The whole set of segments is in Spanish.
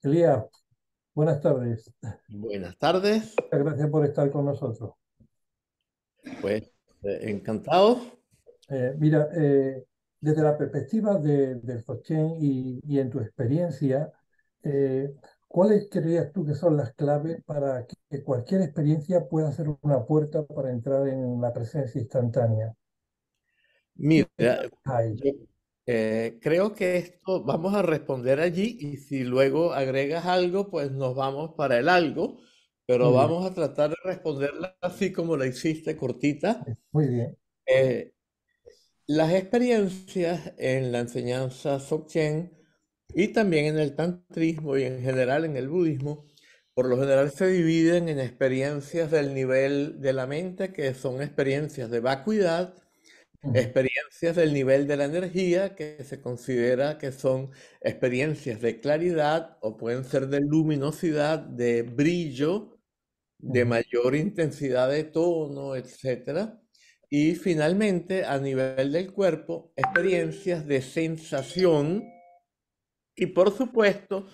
Elías, buenas tardes. Buenas tardes, Muchas gracias por estar con nosotros. pues encantado. Mira, desde la perspectiva del blockchain y en tu experiencia, eh, ¿cuáles creías tú que son las claves para que cualquier experiencia pueda ser una puerta para entrar en la presencia instantánea? ¿Qué Mira, claves hay? yo creo que esto vamos a responder allí y si luego agregas algo, pues nos vamos para el algo, pero Muy bien, vamos a tratar de responderla así como la hiciste, cortita. muy bien. Eh, las experiencias en la enseñanza Dzogchen y también en el tantrismo y en general en el budismo, por lo general se dividen en experiencias del nivel de la mente, que son experiencias de vacuidad, Ujú, experiencias del nivel de la energía, que se considera que son experiencias de claridad o pueden ser de luminosidad, de brillo, de ujú, mayor intensidad de tono, etcétera. Y finalmente, a nivel del cuerpo, experiencias de sensación y por supuesto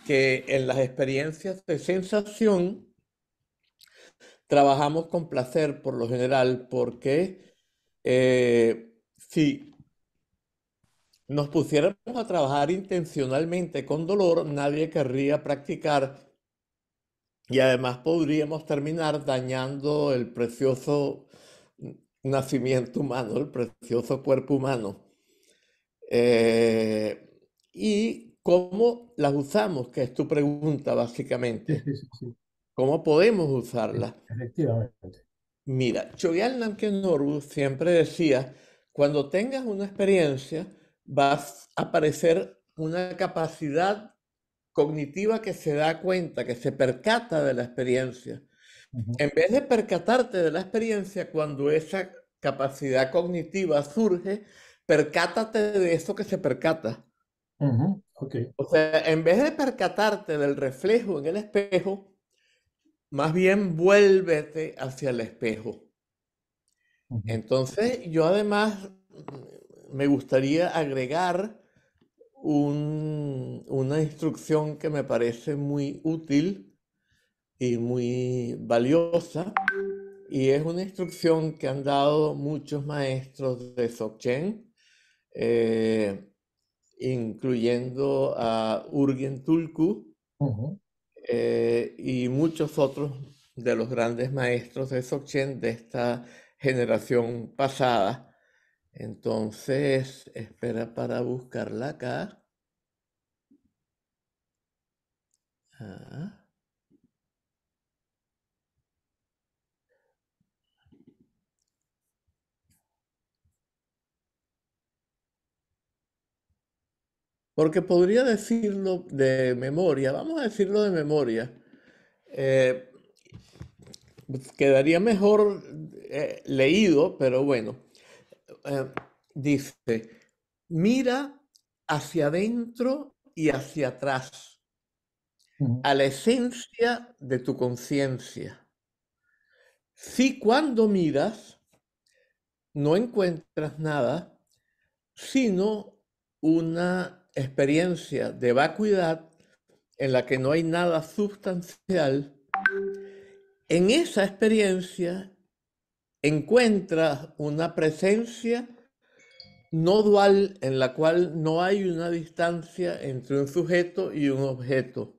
que en las experiencias de sensación trabajamos con placer por lo general porque si nos pusiéramos a trabajar intencionalmente con dolor, nadie querría practicar y además podríamos terminar dañando el precioso nacimiento humano, el precioso cuerpo humano. ¿Y cómo las usamos? Que es tu pregunta sí, básicamente. sí, sí, sí, ¿Cómo podemos usarlas? efectivamente. Mira, Chogyal Namkén Norbu siempre decía, cuando tengas una experiencia, vas a aparecer una capacidad cognitiva que se da cuenta, que se percata de la experiencia. Ujú, En vez de percatarte de la experiencia, cuando esa capacidad cognitiva surge, percátate de eso que se percata. ujú, ok. O sea, en vez de percatarte del reflejo en el espejo, más bien vuélvete hacia el espejo. Ujú, Entonces, yo además me gustaría agregar una instrucción que me parece muy útil y muy valiosa, y es una instrucción que han dado muchos maestros de Dzogchen, eh, incluyendo a Urgen Tulku ujú. y muchos otros de los grandes maestros de Dzogchen de esta generación pasada. Entonces, espera para buscarla acá. Ah, porque podría decirlo de memoria, vamos a decirlo de memoria. Eh, Quedaría mejor leído, pero bueno. Eh, Dice, mira hacia adentro y hacia atrás, Ujú, a la esencia de tu conciencia. Si cuando miras no encuentras nada, sino una experiencia de vacuidad en la que no hay nada sustancial, en esa experiencia encuentras una presencia no dual en la cual no hay una distancia entre un sujeto y un objeto.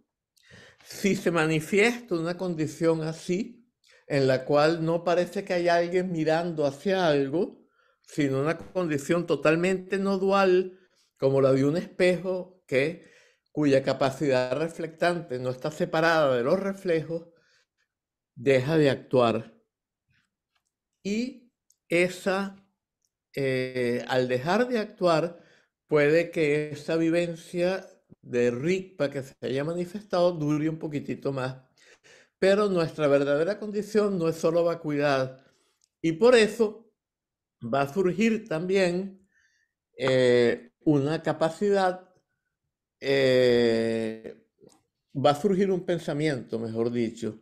Si se manifiesta una condición así, en la cual no parece que hay alguien mirando hacia algo, sino una condición totalmente no dual, como la de un espejo cuya capacidad reflectante no está separada de los reflejos, deja de actuar. Y esa, al dejar de actuar, puede que esa vivencia de Rigpa que se haya manifestado dure un poquitito más. Pero nuestra verdadera condición no es solo vacuidad. Y por eso va a surgir también una capacidad, eh, va a surgir un pensamiento, mejor dicho.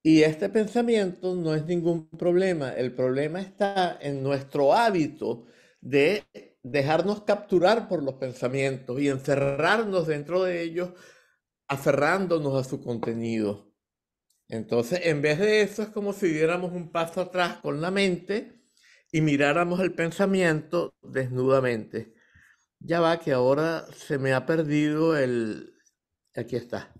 Y este pensamiento no es ningún problema. El problema está en nuestro hábito de dejarnos capturar por los pensamientos y encerrarnos dentro de ellos aferrándonos a su contenido. Entonces, en vez de eso, es como si diéramos un paso atrás con la mente y miráramos el pensamiento desnudamente. Ya va, que ahora se me ha perdido el... Aquí está.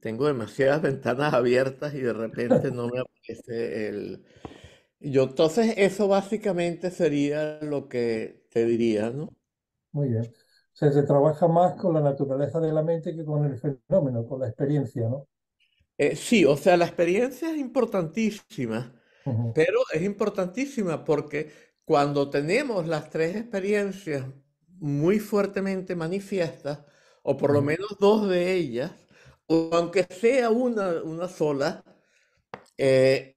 Tengo demasiadas ventanas abiertas y de repente no me aparece el... Yo, entonces, eso básicamente sería lo que te diría, ¿no? Muy bien. O sea, se trabaja más con la naturaleza de la mente que con el fenómeno, con la experiencia, ¿no? Sí, o sea, la experiencia es importantísima, Ujú, pero es importantísima porque cuando tenemos las tres experiencias muy fuertemente manifiestas, o por lo ujú, menos dos de ellas, o aunque sea una sola, eh,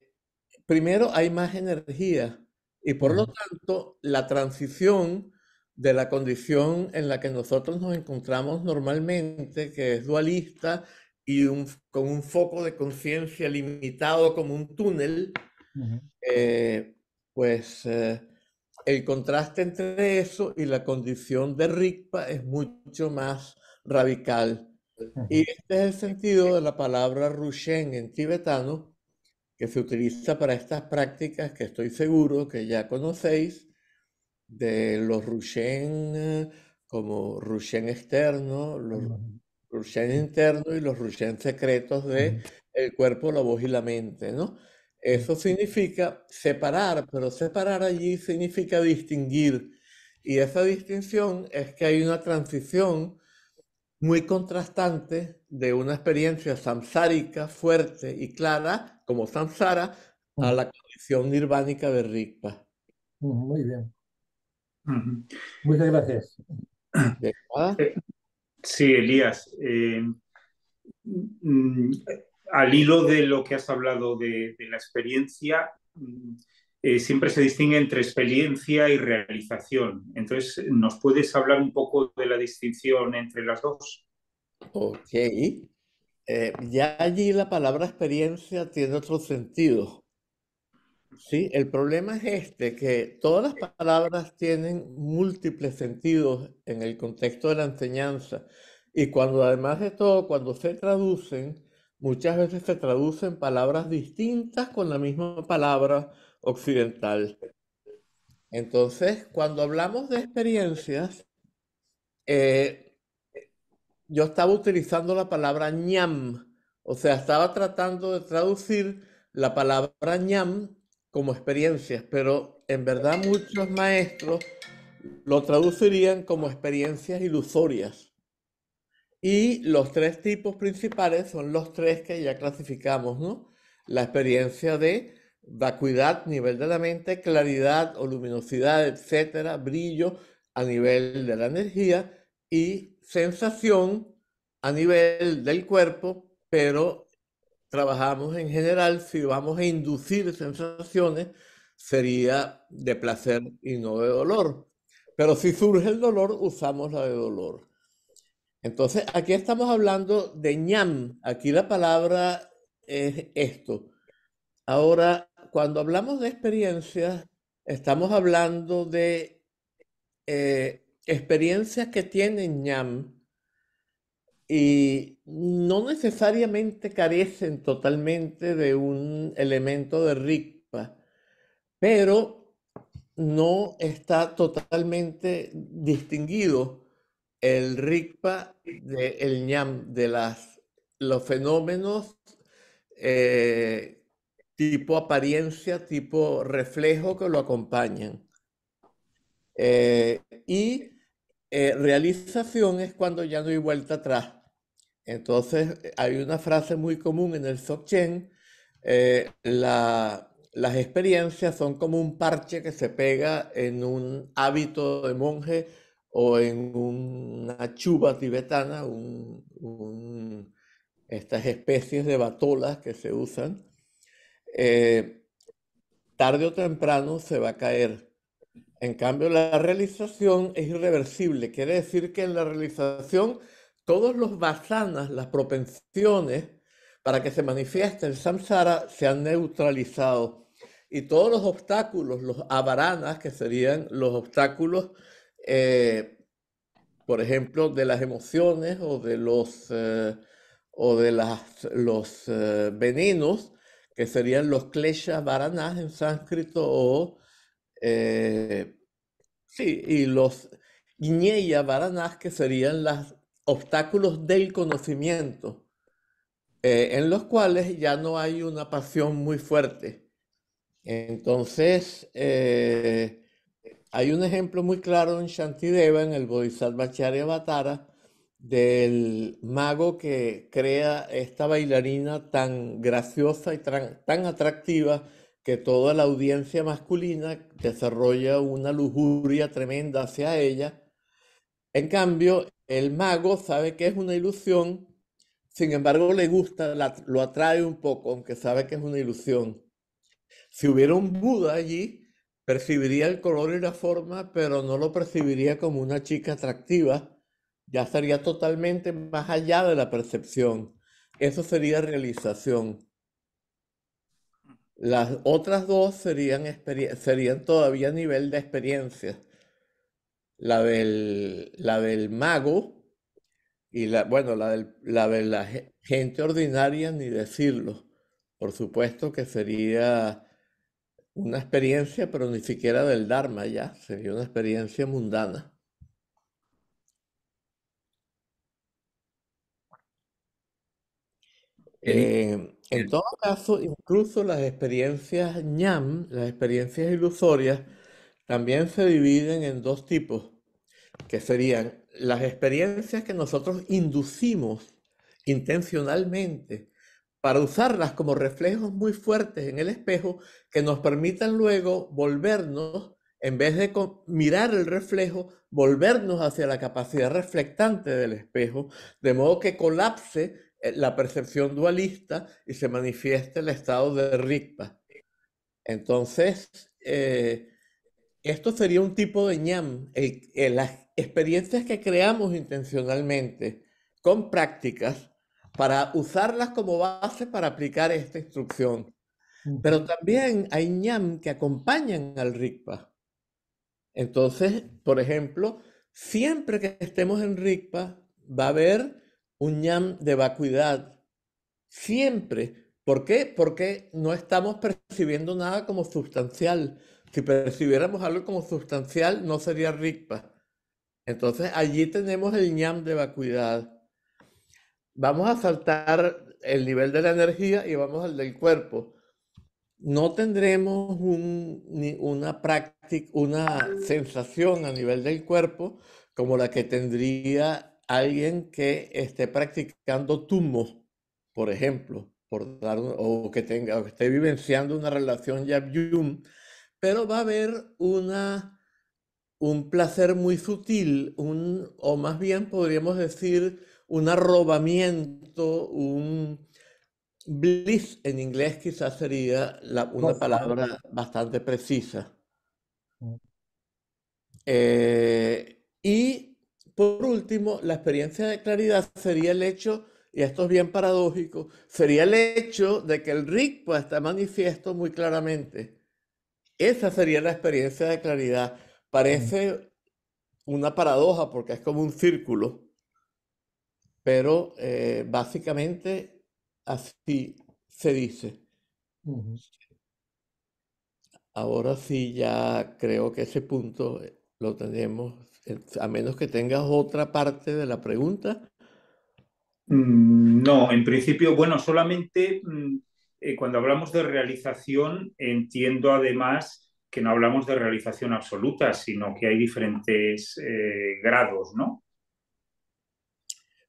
primero hay más energía y por lo ujú, tanto la transición de la condición en la que nosotros nos encontramos normalmente, que es dualista y con un foco de conciencia limitado como un túnel, ujú, eh, pues el contraste entre eso y la condición de Rigpa es mucho más radical. Y ujú. este es el sentido de la palabra Rushen en tibetano, que se utiliza para estas prácticas que estoy seguro que ya conocéis, de los Rushen como Rushen externo, los Ujú, Rushen interno y los Rushen secretos de ujú, el cuerpo, la voz y la mente, ¿no? ujú, Eso significa separar, pero separar allí significa distinguir. Y esa distinción es que hay una transición muy contrastante de una experiencia samsárica fuerte y clara, como samsara, a ujú, la condición nirvánica de Rigpa. ujú. Muy bien. Ujú. Muchas gracias. ¿De nada? Eh, Sí, Elías. Mm, Al hilo de lo que has hablado de la experiencia, siempre se distingue entre experiencia y realización. Entonces, ¿nos puedes hablar un poco de la distinción entre las dos? Ok. Ya allí la palabra experiencia tiene otro sentido. Sí, el problema es este, que todas las palabras tienen múltiples sentidos en el contexto de la enseñanza. Y cuando además de todo, cuando se traducen, muchas veces se traducen palabras distintas con la misma palabra occidental. Entonces, cuando hablamos de experiencias, eh, yo estaba utilizando la palabra ñam, o sea, estaba tratando de traducir la palabra ñam como experiencias, pero en verdad muchos maestros lo traducirían como experiencias ilusorias. Y los tres tipos principales son los tres que ya clasificamos, ¿no? La experiencia de vacuidad, nivel de la mente, claridad o luminosidad, etcétera, brillo a nivel de la energía y sensación a nivel del cuerpo, pero trabajamos en general, si vamos a inducir sensaciones, sería de placer y no de dolor. Pero si surge el dolor, usamos la de dolor. Entonces, aquí estamos hablando de ñam. Aquí la palabra es esto. Ahora, cuando hablamos de experiencias, estamos hablando de experiencias que tienen ñam y no necesariamente carecen totalmente de un elemento de rigpa, pero no está totalmente distinguido el rigpa del ñam, de los fenómenos eh, tipo apariencia, tipo reflejo que lo acompañan. Y realización es cuando ya no hay vuelta atrás. Entonces, hay una frase muy común en el Dzogchen, las experiencias son como un parche que se pega en un hábito de monje o en una chuba tibetana, estas especies de batolas que se usan. eh, Tarde o temprano se va a caer. En cambio, la realización es irreversible. Quiere decir que en la realización todos los vasanas, las propensiones para que se manifieste el samsara, se han neutralizado. Y todos los obstáculos, los avaranas, que serían los obstáculos eh, por ejemplo, de las emociones o de los venenos, que serían los kleshas varanas en sánscrito, o eh, sí, y los Guiñeya Varanas, que serían los obstáculos del conocimiento, en los cuales ya no hay una pasión muy fuerte. Entonces, hay un ejemplo muy claro en Shantideva, en el Bodhisattva Charyavatara, del mago que crea esta bailarina tan graciosa y tan atractiva que toda la audiencia masculina desarrolla una lujuria tremenda hacia ella. En cambio, el mago sabe que es una ilusión, sin embargo le gusta, lo atrae un poco, aunque sabe que es una ilusión. Si hubiera un Buda allí, percibiría el color y la forma, pero no lo percibiría como una chica atractiva. Ya estaría totalmente más allá de la percepción. Eso sería realización. Las otras dos serían todavía a nivel de experiencia. La del mago y la de la gente ordinaria, ni decirlo. Por supuesto que sería una experiencia, pero ni siquiera del Dharma ya, sería una experiencia mundana. En todo caso, incluso las experiencias ñam, las experiencias ilusorias, también se dividen en dos tipos, que serían las experiencias que nosotros inducimos intencionalmente para usarlas como reflejos muy fuertes en el espejo que nos permitan luego volvernos, en vez de mirar el reflejo, volvernos hacia la capacidad reflectante del espejo, de modo que colapse la percepción dualista y se manifieste el estado de Rigpa. Entonces, esto sería un tipo de ñam, las experiencias que creamos intencionalmente con prácticas para usarlas como base para aplicar esta instrucción. Pero también hay ñam que acompañan al Rigpa. Entonces, por ejemplo, siempre que estemos en Rigpa va a haber un ñam de vacuidad. Siempre. ¿Por qué? Porque no estamos percibiendo nada como sustancial. Si percibiéramos algo como sustancial, no sería Rigpa. Entonces allí tenemos el ñam de vacuidad. Vamos a saltar el nivel de la energía y vamos al del cuerpo. No tendremos una práctica, una sensación a nivel del cuerpo como la que tendría alguien que esté practicando tummo, por ejemplo, o que o que esté vivenciando una relación yab-yum, pero va a haber un placer muy sutil, o más bien podríamos decir un arrobamiento, un bliss en inglés quizás sería una Gozo, ¿no? palabra bastante precisa. Mm. Y por último, la experiencia de claridad sería el hecho, y esto es bien paradójico, sería el hecho de que el Rigpa está manifiesto muy claramente. Esa sería la experiencia de claridad. Mm. Parece una paradoja porque es como un círculo, pero básicamente así se dice. Ujú. Ahora sí ya creo que ese punto lo tenemos, a menos que tengas otra parte de la pregunta. No, en principio, bueno, solamente cuando hablamos de realización entiendo además que no hablamos de realización absoluta, sino que hay diferentes grados, ¿no?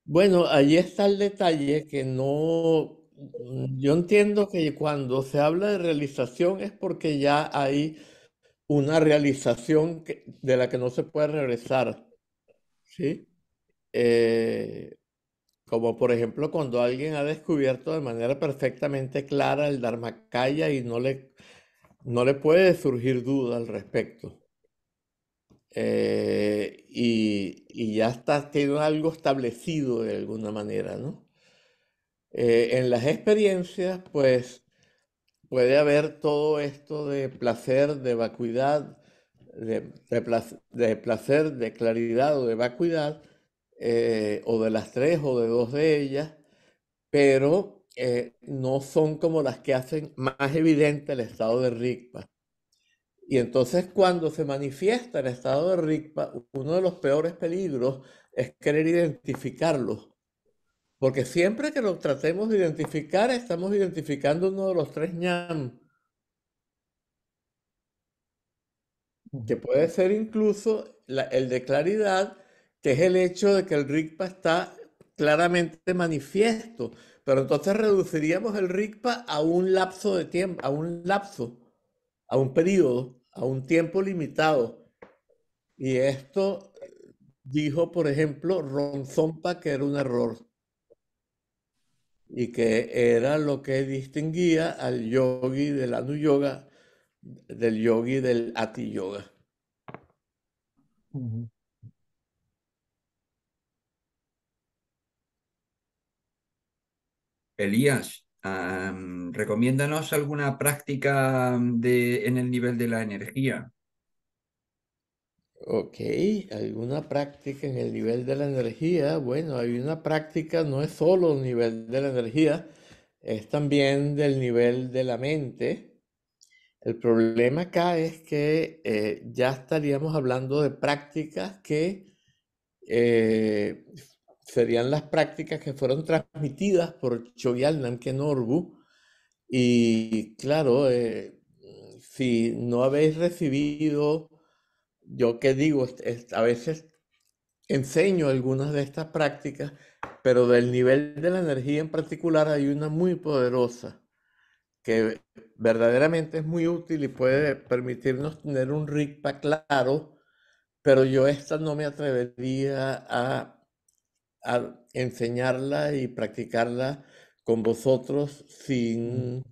Bueno, allí está el detalle que no, yo entiendo que cuando se habla de realización es porque ya hay una realización de la que no se puede regresar, ¿sí? Eh, Como por ejemplo cuando alguien ha descubierto de manera perfectamente clara el Dharmakaya y no le puede surgir duda al respecto. Y ya tiene algo establecido de alguna manera, ¿no? En las experiencias, pues puede haber todo esto de placer, de vacuidad, de placer, de claridad o de vacuidad, o de las tres o de dos de ellas, pero no son como las que hacen más evidente el estado de Rigpa. Y entonces cuando se manifiesta el estado de Rigpa, uno de los peores peligros es querer identificarlo, porque siempre que lo tratemos de identificar, estamos identificando uno de los tres ñam, que puede ser incluso el de claridad, que es el hecho de que el Rigpa está claramente manifiesto, pero entonces reduciríamos el Rigpa a un lapso de tiempo, a un periodo, a un tiempo limitado. Y esto dijo, por ejemplo, Ron Zompa que era un error y que era lo que distinguía al yogi del Anu Yoga del yogi del Ati Yoga. Ujú. Elías, recomiéndanos alguna práctica en el nivel de la energía. Ok, alguna práctica en el nivel de la energía. Bueno, hay una práctica, no es solo el nivel de la energía, es también del nivel de la mente. El problema acá es que ya estaríamos hablando de prácticas que eh, serían las prácticas que fueron transmitidas por Chogyal Namkhen Orbu. Y claro, si no habéis recibido, yo qué digo, a veces enseño algunas de estas prácticas, pero del nivel de la energía en particular hay una muy poderosa que verdaderamente es muy útil y puede permitirnos tener un Rigpa claro, pero yo esta no me atrevería a enseñarla y practicarla con vosotros sin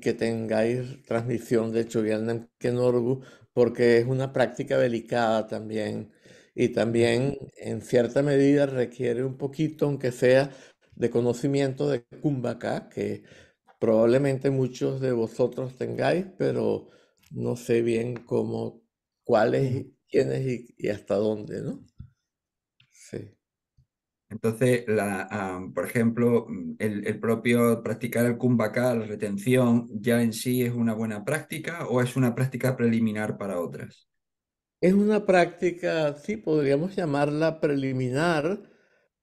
que tengáis transmisión de Chogyal Kenorgu, porque es una práctica delicada también. Y también, en cierta medida, requiere un poquito, aunque sea, de conocimiento de Kumbhaka, que probablemente muchos de vosotros tengáis, pero no sé bien cómo, cuáles, Ujú. quiénes y hasta dónde, ¿no? Sí. Entonces, por ejemplo, el propio practicar el Kumbhaka, la retención, ya en sí es una buena práctica o es una práctica preliminar para otras. Es una práctica, sí, podríamos llamarla preliminar,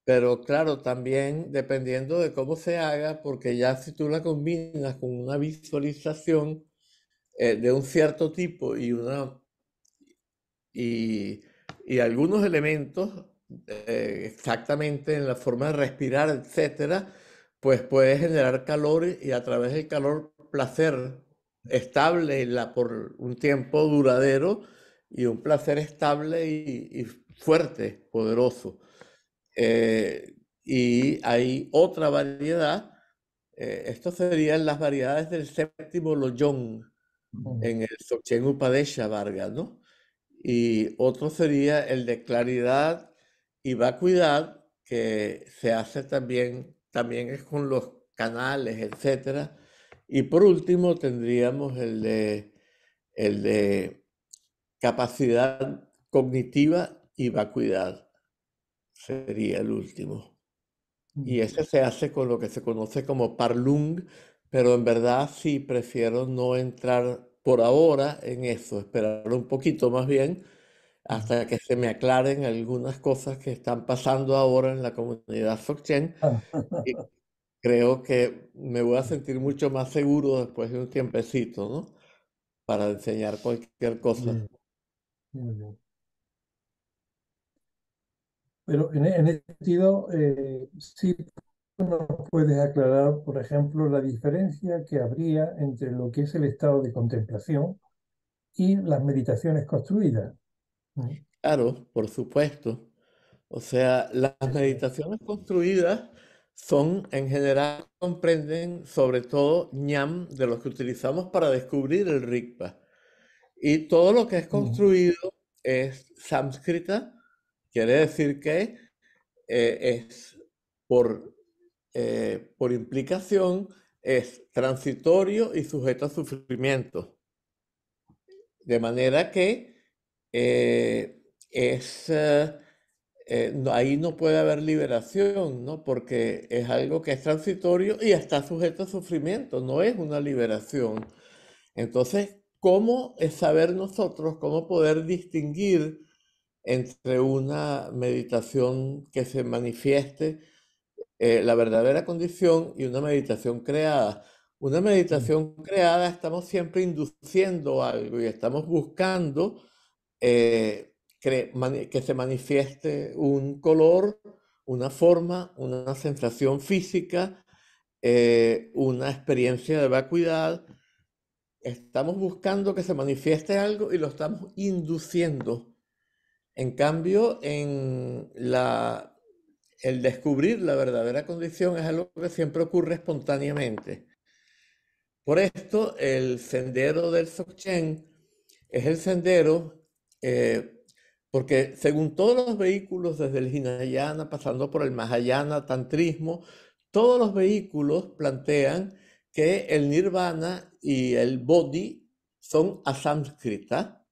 pero claro, también dependiendo de cómo se haga, porque ya si tú la combinas con una visualización de un cierto tipo y, y algunos elementos, exactamente en la forma de respirar, etcétera, pues puede generar calor y a través del calor placer estable por un tiempo duradero y un placer estable y fuerte, poderoso. Y hay otra variedad, estos serían las variedades del séptimo Lojong Ujú. en el Dzogchen Upadesha Varga, ¿no? Y otro sería el de claridad y vacuidad, que se hace también es con los canales, etcétera. Y por último tendríamos el de capacidad cognitiva y vacuidad, sería el último. Y Ujú. ese se hace con lo que se conoce como Parlung, pero en verdad sí prefiero no entrar por ahora en eso, esperar un poquito más bien hasta que se me aclaren algunas cosas que están pasando ahora en la comunidad Dzogchen Ah, y creo que me voy a sentir mucho más seguro después de un tiempecito, ¿no? Para enseñar cualquier cosa. bien, muy bien. Pero en ese sentido, sí nos puedes aclarar, por ejemplo, la diferencia que habría entre lo que es el estado de contemplación y las meditaciones construidas. ¿Mm? Claro, por supuesto. O sea, las Eso. meditaciones construidas son, en general, comprenden sobre todo ñam de los que utilizamos para descubrir el Rigpa. Y todo lo que es Ujú. construido es sánscrita, quiere decir que es por implicación, es transitorio y sujeto a sufrimiento. De manera que ahí no puede haber liberación, ¿no? Porque es algo que es transitorio y está sujeto a sufrimiento, no es una liberación. Entonces, ¿cómo es saber nosotros, cómo poder distinguir entre una meditación que se manifieste la verdadera condición y una meditación creada? Una meditación creada estamos siempre induciendo algo y estamos buscando que se manifieste un color, una forma, una sensación física, una experiencia de vacuidad. Estamos buscando que se manifieste algo y lo estamos induciendo. En cambio, el descubrir la verdadera condición es algo que siempre ocurre espontáneamente. Por esto, el sendero del Dzogchen es el sendero, porque según todos los vehículos, desde el Hinayana, pasando por el Mahayana, Tantrismo, todos los vehículos plantean que el Nirvana y el Bodhi son asánskrita,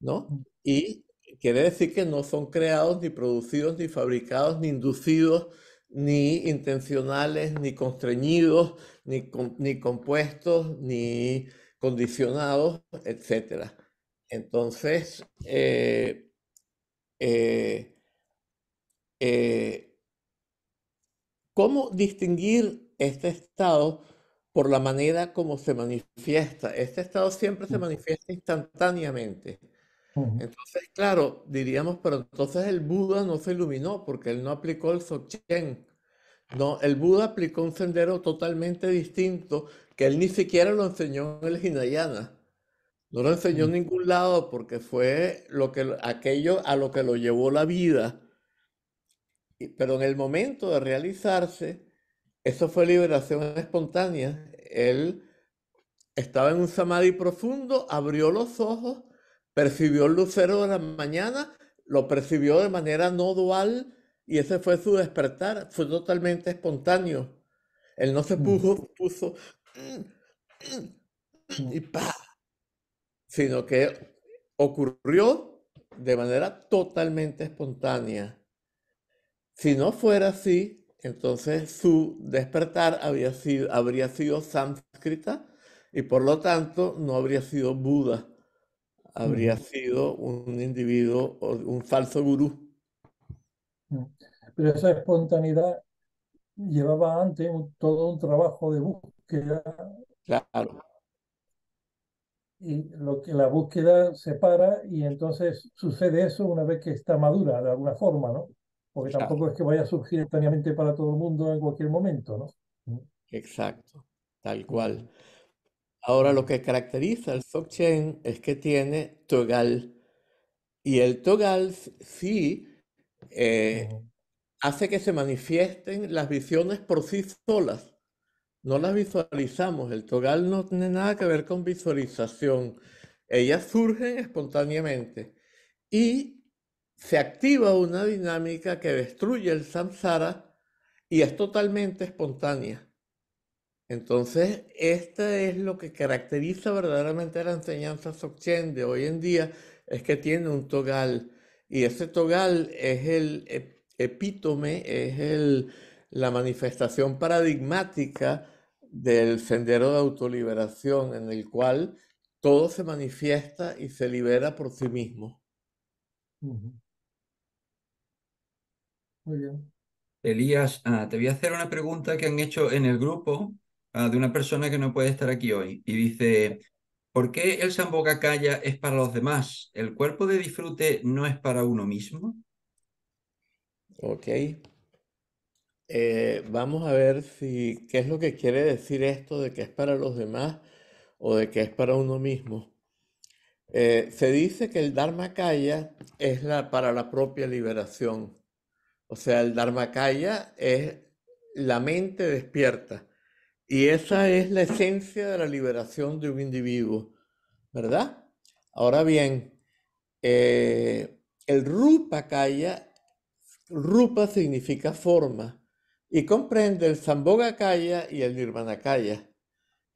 ¿no? Y quiere decir que no son creados, ni producidos, ni fabricados, ni inducidos, ni intencionales, ni constreñidos, ni compuestos, ni condicionados, etc. Entonces, eh, eh, ¿cómo distinguir este estado por la manera como se manifiesta? Este estado siempre se manifiesta instantáneamente. Entonces, claro, diríamos, pero entonces el Buda no se iluminó porque él no aplicó el Dzogchen. No, el Buda aplicó un sendero totalmente distinto que él ni siquiera lo enseñó en el Hinayana. No lo enseñó en ningún lado porque fue aquello a lo que lo llevó la vida. Pero en el momento de realizarse, eso fue liberación espontánea. Él estaba en un samadhi profundo, abrió los ojos, percibió el lucero de la mañana, lo percibió de manera no dual y ese fue su despertar. Fue totalmente espontáneo. Él no se puso y ¡pa! Sino que ocurrió de manera totalmente espontánea. Si no fuera así, entonces su despertar habría sido sánscrita y por lo tanto no habría sido Buda, habría sido un individuo o un falso gurú. Pero esa espontaneidad llevaba antes todo un trabajo de búsqueda Claro, y lo que la búsqueda se para y entonces sucede eso una vez que está madura de alguna forma, ¿no? Porque claro, tampoco es que vaya a surgir espontáneamente para todo el mundo en cualquier momento, ¿no? exacto, tal Ujú, cual. Ahora lo ujú, que caracteriza al Dzogchen es que tiene Togal y el Togal sí eh, ujú, hace que se manifiesten las visiones por sí solas. No las visualizamos. El Togal no tiene nada que ver con visualización. Ellas surgen espontáneamente y se activa una dinámica que destruye el samsara y es totalmente espontánea. Entonces, esta es lo que caracteriza verdaderamente la enseñanza Dzogchen de hoy en día, es que tiene un togal. Y ese togal es el epítome, la manifestación paradigmática del sendero de autoliberación, en el cual todo se manifiesta y se libera por sí mismo. ujú. Muy bien. Elías, te voy a hacer una pregunta que han hecho en el grupo de una persona que no puede estar aquí hoy. Y dice, ¿por qué el Sambhogakaya es para los demás? ¿El cuerpo de disfrute no es para uno mismo? ¿Ok? Vamos a ver qué es lo que quiere decir esto de que es para los demás o de que es para uno mismo. Se dice que el Dharmakaya es para la propia liberación. O sea, el Dharmakaya es la mente despierta. Y esa es la esencia de la liberación de un individuo, ¿verdad? Ahora bien, el Rupakaya, Rupa significa forma, y comprende el Sambhogakaya y el Nirmanakaya.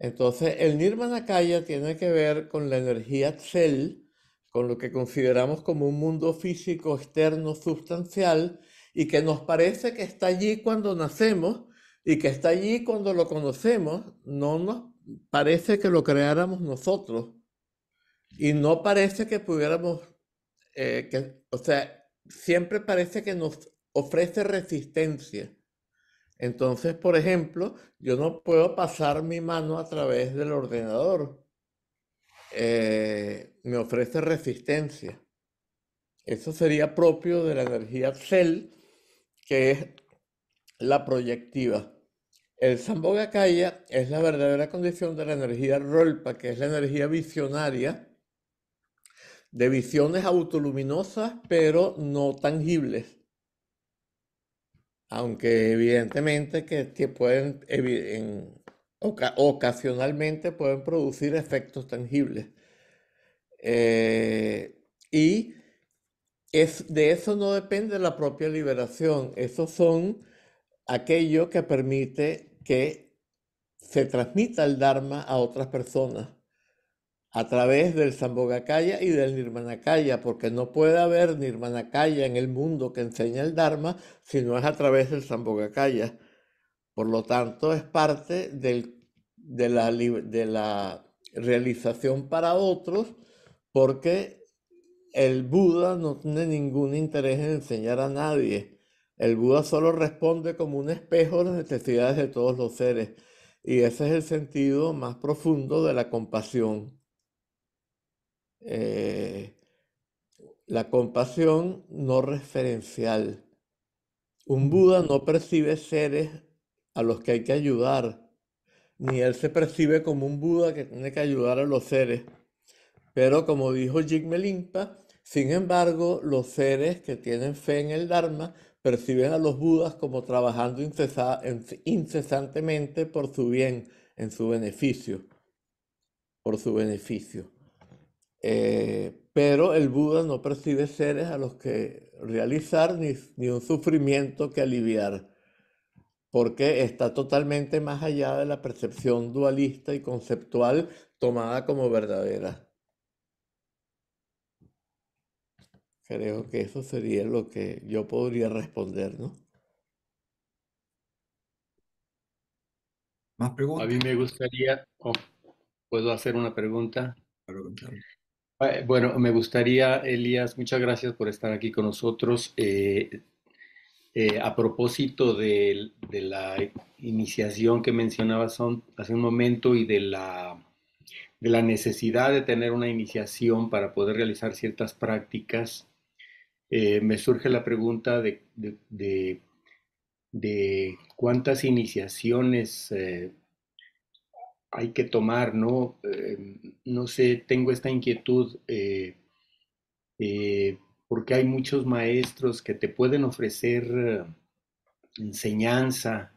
Entonces, el Nirmanakaya tiene que ver con la energía Tzel, con lo que consideramos como un mundo físico externo sustancial y que nos parece que está allí cuando nacemos y que está allí cuando lo conocemos, no nos parece que lo creáramos nosotros y no parece que pudiéramos, o sea, siempre parece que nos ofrece resistencia. Entonces, por ejemplo, yo no puedo pasar mi mano a través del ordenador. Me ofrece resistencia. Eso sería propio de la energía Cell, que es la proyectiva. El Sambhogakaya es la verdadera condición de la energía Rolpa, que es la energía visionaria, de visiones autoluminosas, pero no tangibles. Aunque evidentemente que pueden, ocasionalmente pueden producir efectos tangibles. Y de eso no depende la propia liberación. Esos son aquello que permite que se transmita el Dharma a otras personas a través del Sambhogakaya y del Nirmanakaya, porque no puede haber Nirmanakaya en el mundo que enseña el Dharma si no es a través del Sambhogakaya. Por lo tanto, es parte de la realización para otros, porque el Buda no tiene ningún interés en enseñar a nadie. El Buda solo responde como un espejo a las necesidades de todos los seres. Y ese es el sentido más profundo de la compasión. La compasión no referencial. Un Buda no percibe seres a los que hay que ayudar, ni él se percibe como un Buda que tiene que ayudar a los seres. Pero como dijo Jigme Limpa, sin embargo, los seres que tienen fe en el Dharma perciben a los Budas como trabajando incesantemente por su bien, en su beneficio, por su beneficio. Pero el Buda no percibe seres a los que realizar ni un sufrimiento que aliviar, porque está totalmente más allá de la percepción dualista y conceptual tomada como verdadera. Creo que eso sería lo que yo podría responder, ¿no? ¿Más A preguntas? mí me gustaría, ¿puedo hacer una pregunta? Claro, Gonzalo. Bueno, me gustaría, Elías, muchas gracias por estar aquí con nosotros. A propósito de la iniciación que mencionabas hace un momento y de la necesidad de tener una iniciación para poder realizar ciertas prácticas, me surge la pregunta de cuántas iniciaciones hay que tomar, ¿no? No sé, tengo esta inquietud porque hay muchos maestros que te pueden ofrecer enseñanza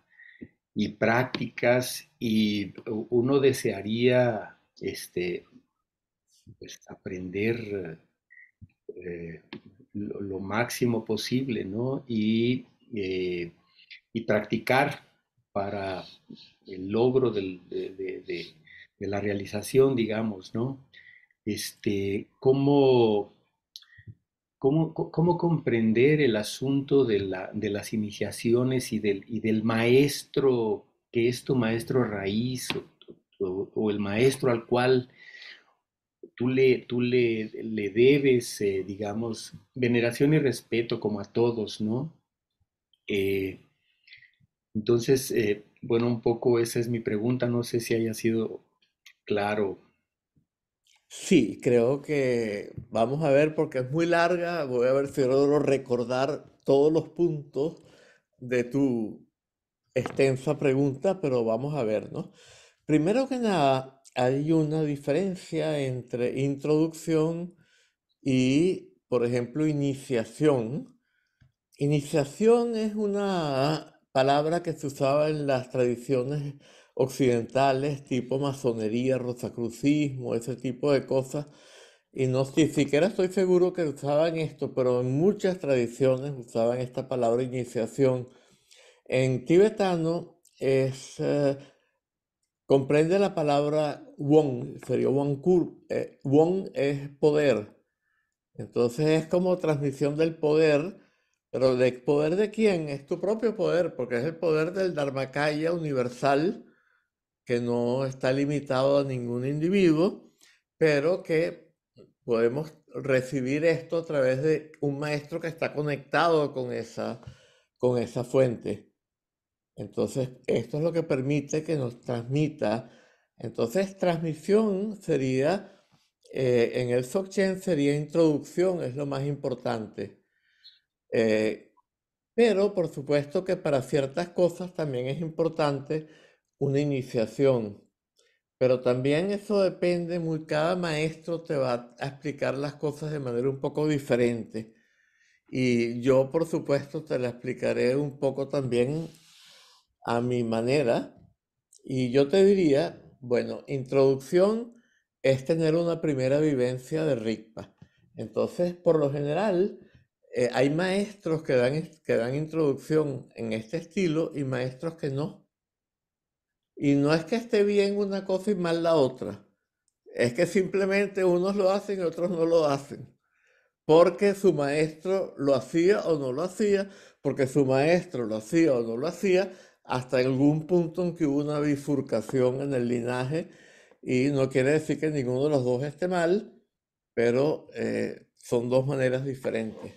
y prácticas y uno desearía pues, aprender eh, lo máximo posible, ¿no? Y practicar para el logro de la realización, digamos, ¿no? ¿Cómo, cómo comprender el asunto de las iniciaciones y del maestro, que es tu maestro raíz o el maestro al cual le debes, digamos, veneración y respeto como a todos, ¿no? Eh, entonces, bueno, un poco esa es mi pregunta, no sé si haya sido claro. Sí, creo que vamos a ver porque es muy larga. Voy a ver si logro recordar todos los puntos de tu extensa pregunta, pero vamos a ver, ¿no? Primero que nada, hay una diferencia entre introducción y, por ejemplo, iniciación. Iniciación es una palabra que se usaba en las tradiciones occidentales, tipo masonería, rosacrucismo, ese tipo de cosas. Y no ni siquiera estoy seguro que usaban esto, pero en muchas tradiciones usaban esta palabra iniciación. En tibetano es comprende la palabra Won, sería Wonkur. Won es poder. Entonces es como transmisión del poder, pero ¿de poder de quién? Es tu propio poder, porque es el poder del Dharmakaya universal, que no está limitado a ningún individuo, pero que podemos recibir esto a través de un maestro que está conectado con esa fuente. Entonces, esto es lo que permite que nos transmita. Entonces, transmisión sería, en el Dzogchen sería introducción, es lo más importante. Pero, por supuesto que para ciertas cosas también es importante una iniciación. Pero también eso depende, cada maestro te va a explicar las cosas de manera un poco diferente. Y yo, por supuesto, te la explicaré un poco también a mi manera. Y yo te diría, bueno, introducción es tener una primera vivencia de Rigpa. Entonces, por lo general, hay maestros que dan introducción en este estilo y maestros que no. Y no es que esté bien una cosa y mal la otra. Es que simplemente unos lo hacen y otros no lo hacen. Porque su maestro lo hacía o no lo hacía, porque su maestro lo hacía o no lo hacía, hasta algún punto en que hubo una bifurcación en el linaje, y no quiere decir que ninguno de los dos esté mal, pero son dos maneras diferentes.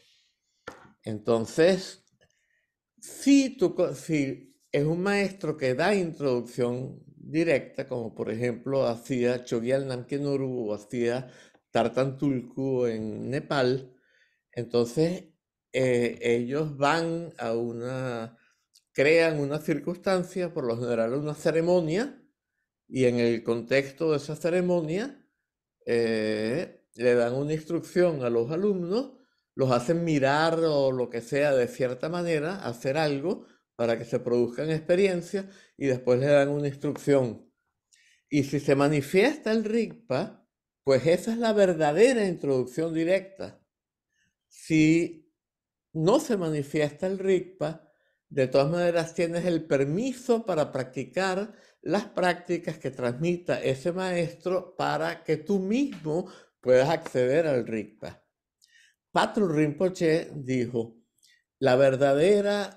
Entonces, si es un maestro que da introducción directa, como por ejemplo hacía Chogyal Namkhel o hacía Tartan Tulku en Nepal, entonces ellos van crean una circunstancia, por lo general una ceremonia, y en el contexto de esa ceremonia le dan una instrucción a los alumnos, los hacen mirar o lo que sea de cierta manera, hacer algo para que se produzcan experiencias y después le dan una instrucción. Y si se manifiesta el Rigpa, pues esa es la verdadera introducción directa. Si no se manifiesta el Rigpa, de todas maneras tienes el permiso para practicar las prácticas que transmita ese maestro para que tú mismo puedas acceder al Rigpa. Patru Rinpoche dijo, la verdadera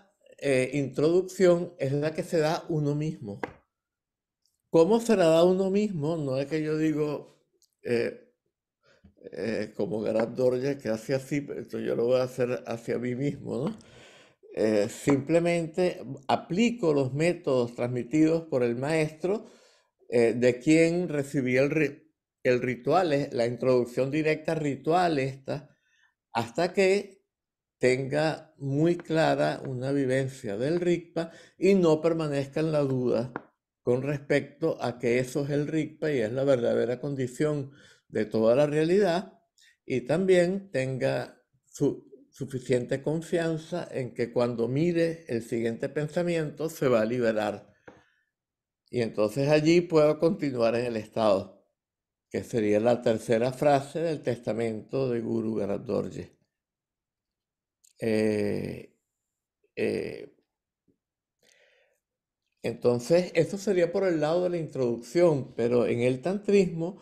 introducción es la que se da uno mismo. ¿Cómo se la da uno mismo? No es que yo digo, como Garab Dorje, que hace así, pero yo lo voy a hacer hacia mí mismo, ¿no? Simplemente aplico los métodos transmitidos por el maestro de quien recibí el ritual, la introducción directa ritual esta, hasta que tenga muy clara una vivencia del Rigpa y no permanezca en la duda con respecto a que eso es el Rigpa y es la verdadera condición de toda la realidad, y también tenga suficiente confianza en que cuando mire el siguiente pensamiento se va a liberar. Y entonces allí puedo continuar en el estado, que sería la tercera frase del testamento de Guru Garab Dorje. Entonces, eso sería por el lado de la introducción, pero en el tantrismo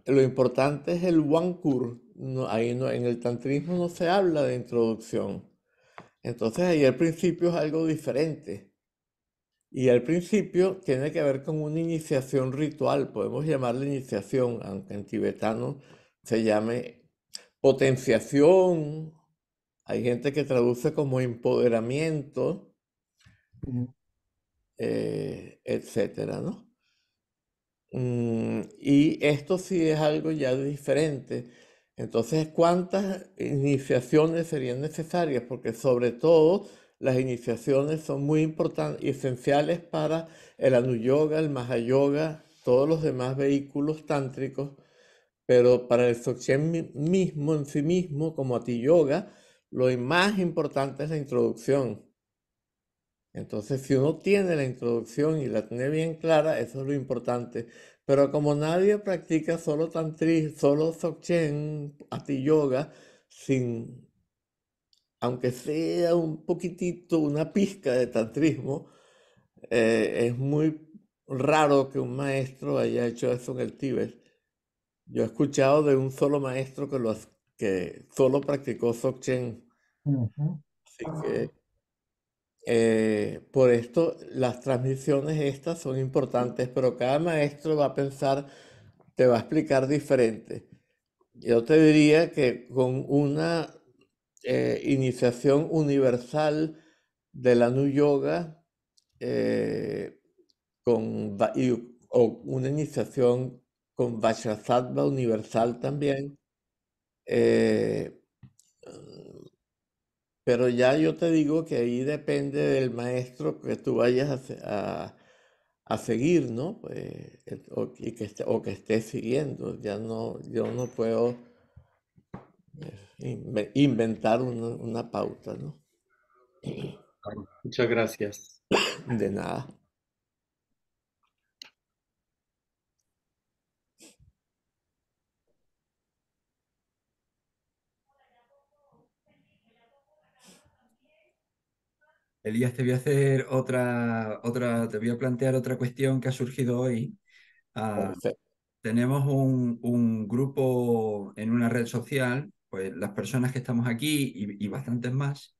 lo importante es el Wankur. En el tantrismo no se habla de introducción. Entonces ahí el principio es algo diferente. Y el principio tiene que ver con una iniciación ritual, podemos llamarla iniciación, aunque en tibetano se llame potenciación. Hay gente que traduce como empoderamiento, etcétera, ¿no? Y esto sí es algo ya diferente. Entonces, ¿cuántas iniciaciones serían necesarias? Porque sobre todo las iniciaciones son muy importantes y esenciales para el Anuyoga, el Mahayoga, todos los demás vehículos tántricos, pero para el Dzogchen mismo, en sí mismo, como Ati Yoga, lo más importante es la introducción. Entonces, si uno tiene la introducción y la tiene bien clara, eso es lo importante. Pero como nadie practica solo tantri, solo Dzogchen, Ati Yoga, aunque sea un poquitito, una pizca de tantrismo, es muy raro que un maestro haya hecho eso en el Tíbet. Yo he escuchado de un solo maestro que solo practicó Dzogchen. Ujú. Así que por esto las transmisiones estas son importantes, pero cada maestro va a pensar, te va a explicar diferente. Yo te diría que con una iniciación universal de la Nu Yoga, eh, o una iniciación con Vajrasattva universal también, eh, pero ya yo te digo que ahí depende del maestro que tú vayas a seguir, ¿no? O que estés siguiendo. Ya no, yo no puedo inventar una pauta, ¿no? Muchas gracias. De nada. Elías, te voy a hacer te voy a plantear otra cuestión que ha surgido hoy. Ah, Perfecto. tenemos un grupo en una red social, pues las personas que estamos aquí y bastantes más.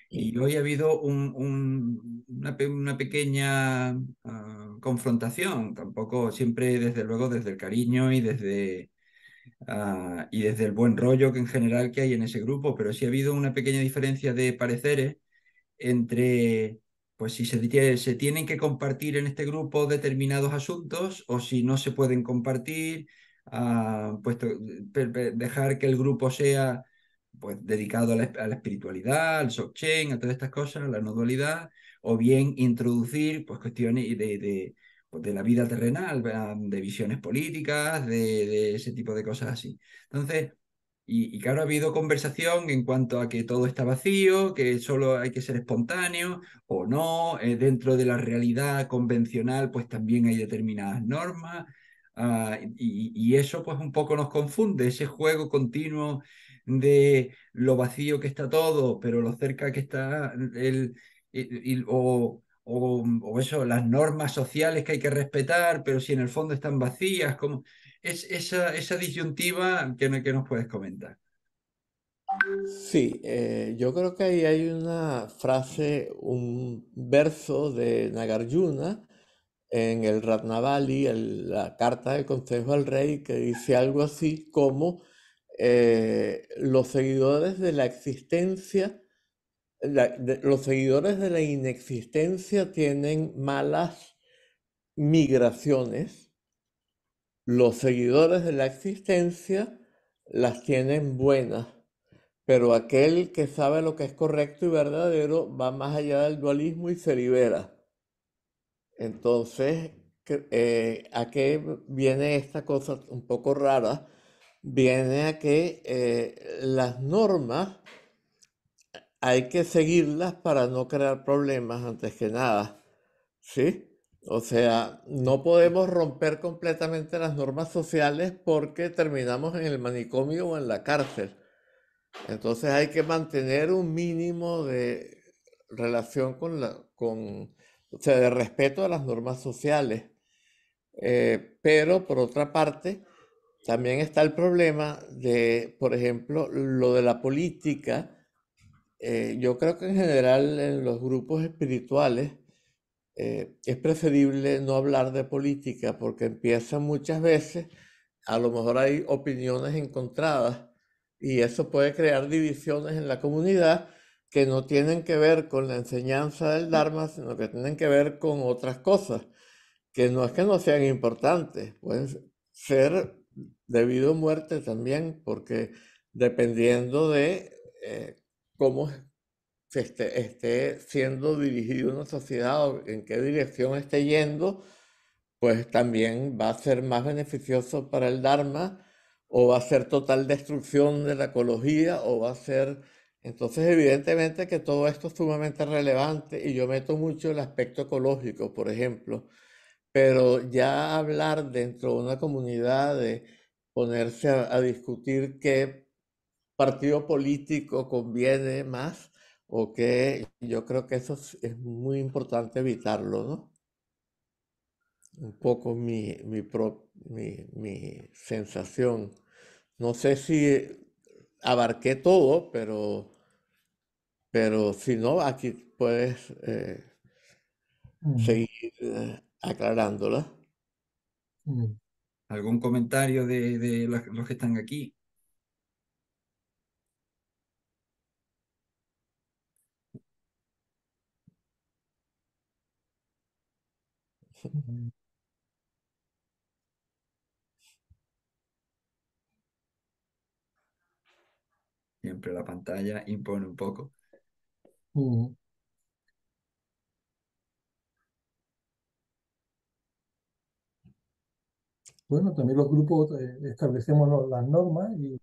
Y hoy ha habido una pequeña confrontación, tampoco siempre desde luego desde el cariño y desde el buen rollo que en general que hay en ese grupo, pero sí ha habido una pequeña diferencia de pareceres entre, pues si se tienen que compartir en este grupo determinados asuntos o si no se pueden compartir, dejar que el grupo sea pues dedicado a la espiritualidad, al Dzogchen, a todas estas cosas, a la no dualidad, o bien introducir pues cuestiones pues, de la vida terrenal, de visiones políticas, de ese tipo de cosas así. Entonces, y claro, ha habido conversación en cuanto a que todo está vacío, que solo hay que ser espontáneo o no. Dentro de la realidad convencional, pues también hay determinadas normas. Y eso pues un poco nos confunde, ese juego continuo de lo vacío que está todo, pero lo cerca que está o eso, las normas sociales que hay que respetar, pero si en el fondo están vacías, como es esa disyuntiva que nos puedes comentar. Sí, yo creo que ahí hay una frase, un verso de Nagarjuna en el Ratnavali, la carta del Consejo al Rey, que dice algo así como los seguidores de la existencia, los seguidores de la inexistencia tienen malas migraciones, los seguidores de la existencia las tienen buenas. Pero aquel que sabe lo que es correcto y verdadero va más allá del dualismo y se libera. Entonces, ¿a qué viene esta cosa un poco rara? Viene a que las normas hay que seguirlas para no crear problemas antes que nada, ¿sí? O sea, no podemos romper completamente las normas sociales porque terminamos en el manicomio o en la cárcel. Entonces hay que mantener un mínimo de relación o sea, de respeto a las normas sociales. Pero por otra parte, también está el problema de, por ejemplo, lo de la política. Yo creo que en general en los grupos espirituales es preferible no hablar de política porque empiezan muchas veces, a lo mejor hay opiniones encontradas y eso puede crear divisiones en la comunidad que no tienen que ver con la enseñanza del Dharma, sino que tienen que ver con otras cosas, que no sean importantes, pueden ser debido a muerte también, porque dependiendo de cómo se esté siendo dirigido una sociedad o en qué dirección esté yendo, pues también va a ser más beneficioso para el Dharma o va a ser total destrucción de la ecología o va a ser... Entonces, evidentemente que todo esto es sumamente relevante y yo meto mucho el aspecto ecológico, por ejemplo, pero ya hablar dentro de una comunidad de ponerse a discutir qué partido político conviene más o qué, yo creo que eso es muy importante evitarlo, ¿no? un poco mi sensación. No sé si abarqué todo, pero si no, aquí puedes Mm, seguir aclarándola. mm, ¿Algún comentario de los que están aquí? mm, Siempre la pantalla impone un poco. mm. Bueno, también los grupos establecemos las normas y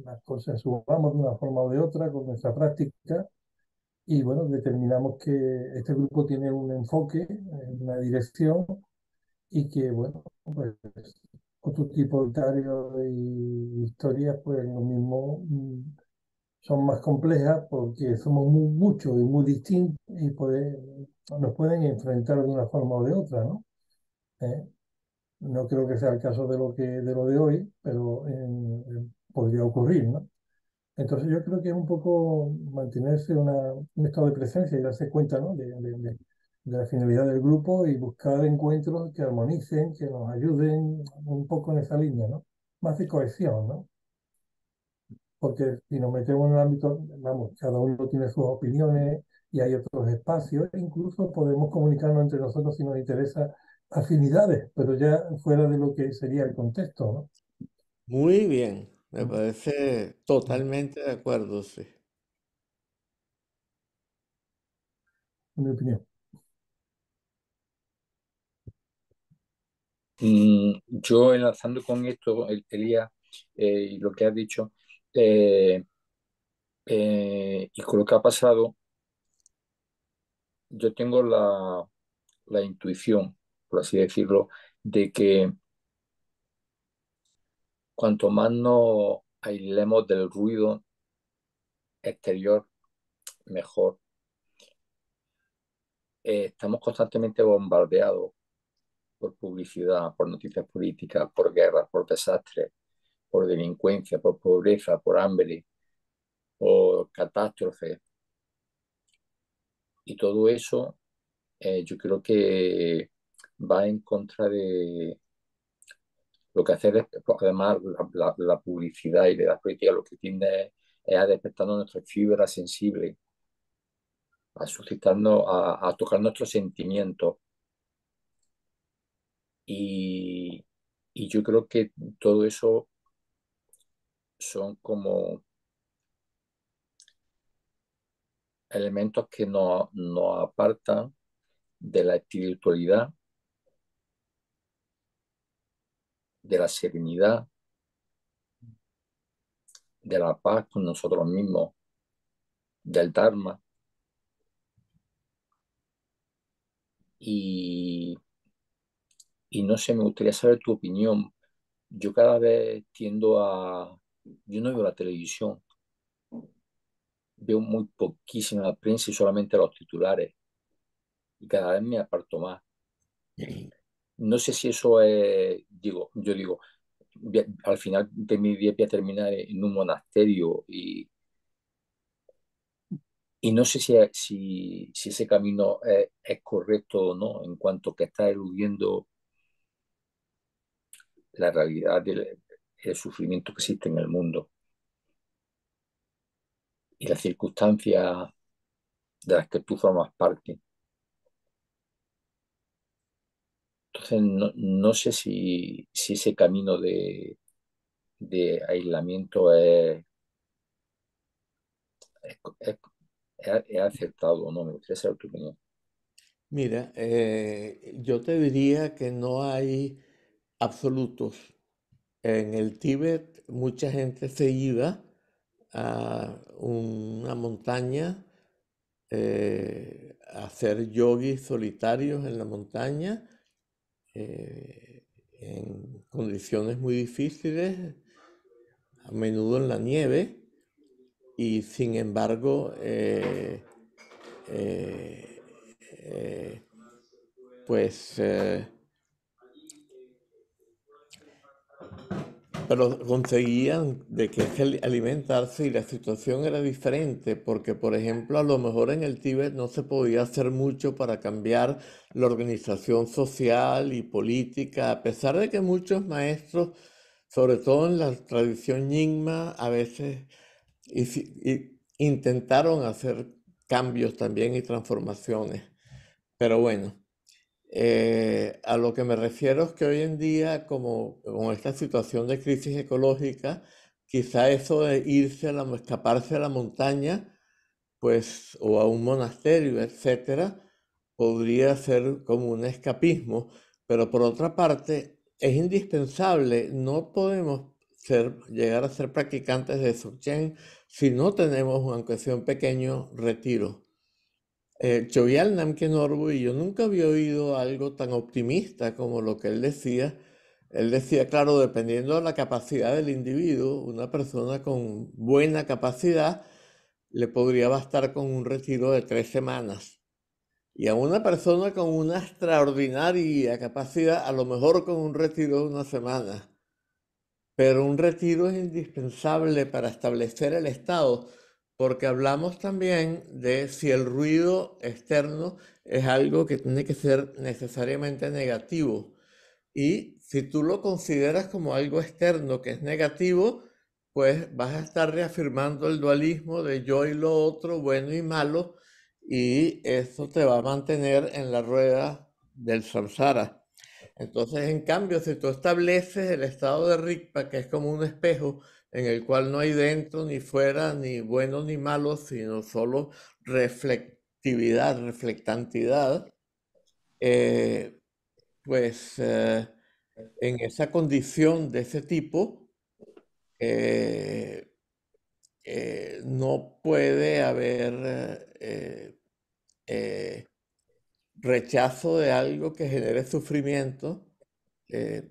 las consensuamos de una forma o de otra con nuestra práctica y bueno, determinamos que este grupo tiene un enfoque, una dirección y que bueno, pues otro tipo de comentarios y historias pues lo mismo son más complejas porque somos muchos y muy distintos y nos pueden enfrentar de una forma o de otra, ¿no? ¿Eh? No creo que sea el caso de lo de hoy, pero podría ocurrir, ¿no? Entonces yo creo que es un poco mantenerse un estado de presencia y darse cuenta, ¿no? De la finalidad del grupo y buscar encuentros que armonicen, que nos ayuden un poco en esa línea, ¿no? Más de cohesión, ¿no? Porque si nos metemos en el ámbito, vamos, cada uno tiene sus opiniones y hay otros espacios, incluso podemos comunicarnos entre nosotros si nos interesa afinidades, pero ya fuera de lo que sería el contexto, Muy bien, me ¿no? parece totalmente de acuerdo, sí. En mi opinión. Yo enlazando con esto, Elías, y lo que has dicho, eh, y con lo que ha pasado, yo tengo la intuición, por así decirlo, de que cuanto más nos aislemos del ruido exterior, mejor. Estamos constantemente bombardeados por publicidad, por noticias políticas, por guerras, por desastres, por delincuencia, por pobreza, por hambre, por catástrofes. Y todo eso yo creo que va en contra de lo que hace, además, la publicidad y la política lo que tiende es a despertar nuestras fibras sensibles, a suscitarnos, a tocar nuestros sentimientos. Y, y yo creo que todo eso son como elementos que nos apartan de la espiritualidad, de la serenidad, de la paz con nosotros mismos, del Dharma. Y, y no sé, me gustaría saber tu opinión. Yo cada vez tiendo a... Yo no veo la televisión, veo muy poquísima prensa y solamente los titulares. Y cada vez me aparto más. No sé si eso es, yo digo, al final de mi día voy a terminar en un monasterio y no sé si ese camino es correcto o no, en cuanto que está eludiendo la realidad del sufrimiento que existe en el mundo y las circunstancias de las que tú formas parte. Entonces, no sé si ese camino de aislamiento es, es acertado o no. Me gustaría saber tu opinión. Mira, yo te diría que no hay absolutos. En el Tíbet mucha gente se iba a una montaña a hacer yogis solitarios en la montaña en condiciones muy difíciles, a menudo en la nieve, y sin embargo eh, eh, pues pero conseguían de que alimentarse y la situación era diferente, porque por ejemplo a lo mejor en el Tíbet no se podía hacer mucho para cambiar la organización social y política, a pesar de que muchos maestros, sobre todo en la tradición Nyingma, a veces intentaron hacer cambios también y transformaciones. Pero bueno. A lo que me refiero es que hoy en día, como con esta situación de crisis ecológica, quizá eso de irse escaparse a la montaña, pues, o a un monasterio, etcétera, podría ser como un escapismo. Pero por otra parte, es indispensable, no podemos llegar a ser practicantes de Dzogchen si no tenemos, aunque sea un pequeño retiro. Chogyal Namkhai Norbu, yo nunca había oído algo tan optimista como lo que él decía. Él decía, claro, dependiendo de la capacidad del individuo, una persona con buena capacidad le podría bastar con un retiro de 3 semanas. Y a una persona con una extraordinaria capacidad, a lo mejor con un retiro de 1 semana. Pero un retiro es indispensable para establecer el estado, porque hablamos también de si el ruido externo es algo que tiene que ser necesariamente negativo. Y si tú lo consideras como algo externo que es negativo, pues vas a estar reafirmando el dualismo de yo y lo otro, bueno y malo, y eso te va a mantener en la rueda del samsara. Entonces, en cambio, si tú estableces el estado de Rigpa, que es como un espejo en el cual no hay dentro ni fuera, ni bueno ni malo, sino solo reflectividad, reflectantidad, eh, pues en esa condición de ese tipo, eh, no puede haber eh, rechazo de algo que genere sufrimiento, eh,